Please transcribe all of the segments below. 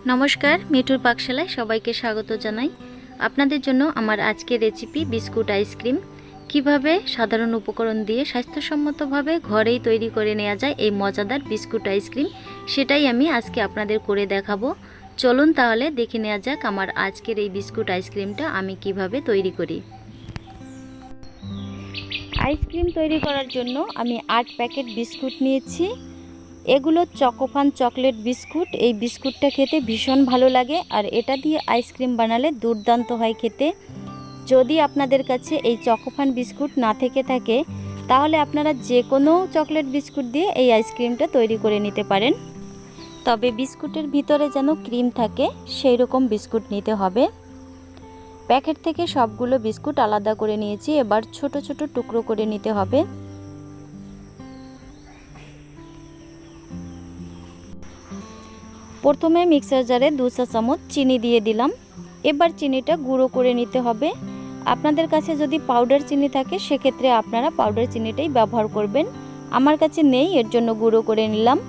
नमस्कार मिठुर पाकशालाय सबाइके स्वागत जानाई। आपनादेर जोन्नो आमार आजकेर रेसिपि बिस्कुट आइसक्रीम किभाबे साधारण उपकरण दिए स्वास्थ्यसम्मतभावे घरेई तैरी करे नेওয়া যায় এই मजादार बिस्कुट आइसक्रीम सेटाई आमी आजके आपनादेर करे देखाबो। चलुन ताहले देखे नेওয়া যাক आमार आजकेर এই बिस्कुट आइसक्रीमटा आमी किभाबे तैरी करी। आइसक्रीम तैरी करार जोन्नो आमी 8 पैकेट बिस्कुट निয়েছি। एगुलो चकोफान चकलेट बिस्कुट। এই বিস্কুটটা খেতে ভীষণ ভালো লাগে আর এটা দিয়ে আইসক্রিম বানালে দুর্দান্ত হয় খেতে। যদি আপনাদের কাছে এই চকোফান বিস্কুট না থেকে থাকে তাহলে আপনারা যে কোনো চকলেট বিস্কুট দিয়ে এই আইসক্রিমটা তৈরি করে নিতে পারেন। তবে বিস্কুটের ভিতরে যেন ক্রিম থাকে সেই রকম বিস্কুট নিতে হবে। প্যাকেট থেকে সবগুলো বিস্কুট আলাদা করে নিয়েছি। এবার ছোট ছোট টুকরো করে নিতে হবে। प्रथमे मिक्सार जारे 2 चा चामच चीनी दिए दिलाम। एबार चीनीटा गुঁড়ো करे निते होबे। आपनादेर काछे जदि पाउडार चीनी थाके सेई क्षेत्रे आपनारा पाउडार चीनीटाई व्यवहार करबेन। आमार काछे नेই एर जोन्नो गुঁড়ো करे निलाम।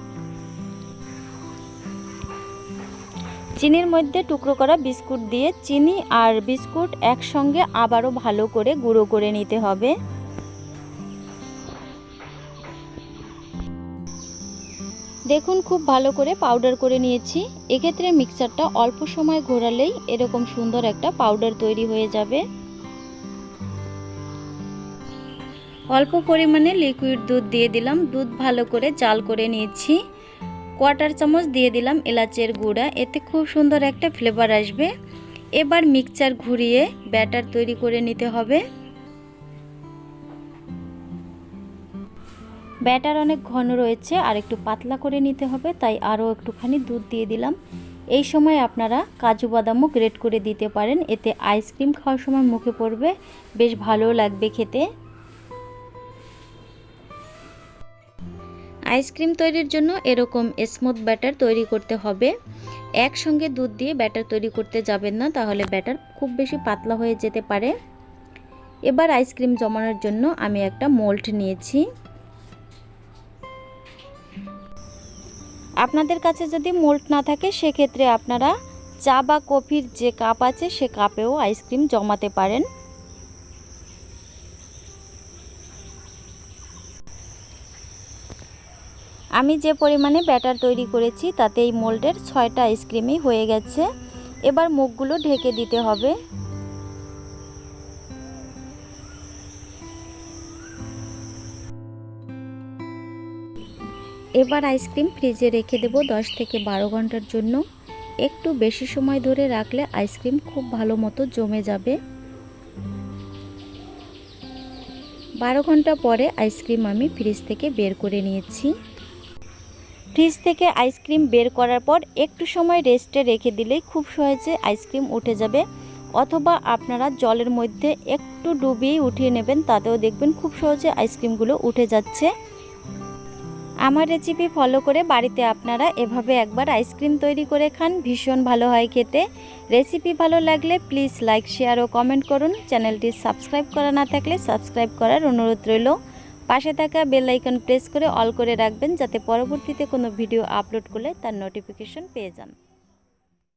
चीनिर मध्य टुकरो करा बिस्कुट दिए चीनी और बिस्कुट एकसंगे आबारो भालो करे गुঁড়ো करे निते होबे। देखुन खूब भालो करे पाउडार करे निয়েছি। এক্ষেত্রে মিক্সারটা অল্প সময় ঘোরালেই এরকম সুন্দর একটা পাউডার তৈরি হয়ে যাবে। অল্প পরিমাণে লিকুইড দুধ দিয়ে দিলাম। দুধ ভালো করে জাল করে নিয়েছি। কোয়ার্টার চামচ দিয়ে দিলাম এলাচের গুঁড়া। এতে খুব সুন্দর একটা ফ্লেভার আসবে। এবার মিক্সচার ঘুরিয়ে ব্যাটার তৈরি করে নিতে হবে। ব্যাটার অনেক ঘন রয়েছে আর একটু পাতলা করে নিতে হবে, তাই আরও একটুখানি দুধ দিয়ে দিলাম। এই সময় আপনারা কাজু বাদামও গ্রেট করে দিতে পারেন। এতে আইসক্রিম খাওয়ার সময় মুখে পড়বে, বেশ ভালো লাগবে খেতে। আইসক্রিম তৈরির জন্য এরকম স্মুথ ব্যাটার তৈরি করতে হবে। একসঙ্গে দুধ দিয়ে ব্যাটার তৈরি করতে যাবেন না, তাহলে ব্যাটার খুব বেশি পাতলা হয়ে যেতে পারে। এবার আইসক্রিম জমানোর জন্য আমি একটা মোল্ড নিয়েছি। আপনাদের কাছে যদি মোল্ড না থাকে সেক্ষেত্রে আপনারা চা বা কফির যে কাপ আছে সে কাপেও আইসক্রিম জমাতে পারেন। আমি যে পরিমাণে ব্যাটার তৈরি করেছি তাতে এই মোল্ডের 6টা আইসক্রিমই হয়ে গেছে। এবার মুখগুলো ঢেকে দিতে হবে। এবার আইসক্রিম ফ্রিজে রেখে দেব 10 থেকে 12 ঘন্টার জন্য। একটু বেশি সময় ধরে রাখলে আইসক্রিম খুব ভালো মতো জমে যাবে। 12 ঘন্টা পরে আইসক্রিম আমি ফ্রিজ থেকে বের করে নিয়েছি। ফ্রিজ থেকে আইসক্রিম বের করার পর একটু সময় রেস্টে রেখে দিলেই খুব সহজে আইসক্রিম উঠে যাবে, অথবা আপনারা জলের মধ্যে একটু ডুবিয়ে উঠিয়ে নেবেন, তাতেও দেখবেন খুব সহজে আইসক্রিমগুলো উঠে যাচ্ছে। আমার রেসিপি ফলো করে বাড়িতে আপনারা এভাবে একবার আইসক্রিম তৈরি করে খান, ভীষণ ভালো হয় খেতে। রেসিপি ভালো লাগলে প্লিজ লাইক শেয়ার ও কমেন্ট করুন। চ্যানেলটি সাবস্ক্রাইব করা না থাকলে সাবস্ক্রাইব করার অনুরোধ রইল। পাশে থাকা বেল আইকন প্রেস করে অল করে রাখবেন, যাতে পরবর্তীতে কোনো ভিডিও আপলোড করলে তার নোটিফিকেশন পেয়ে যান।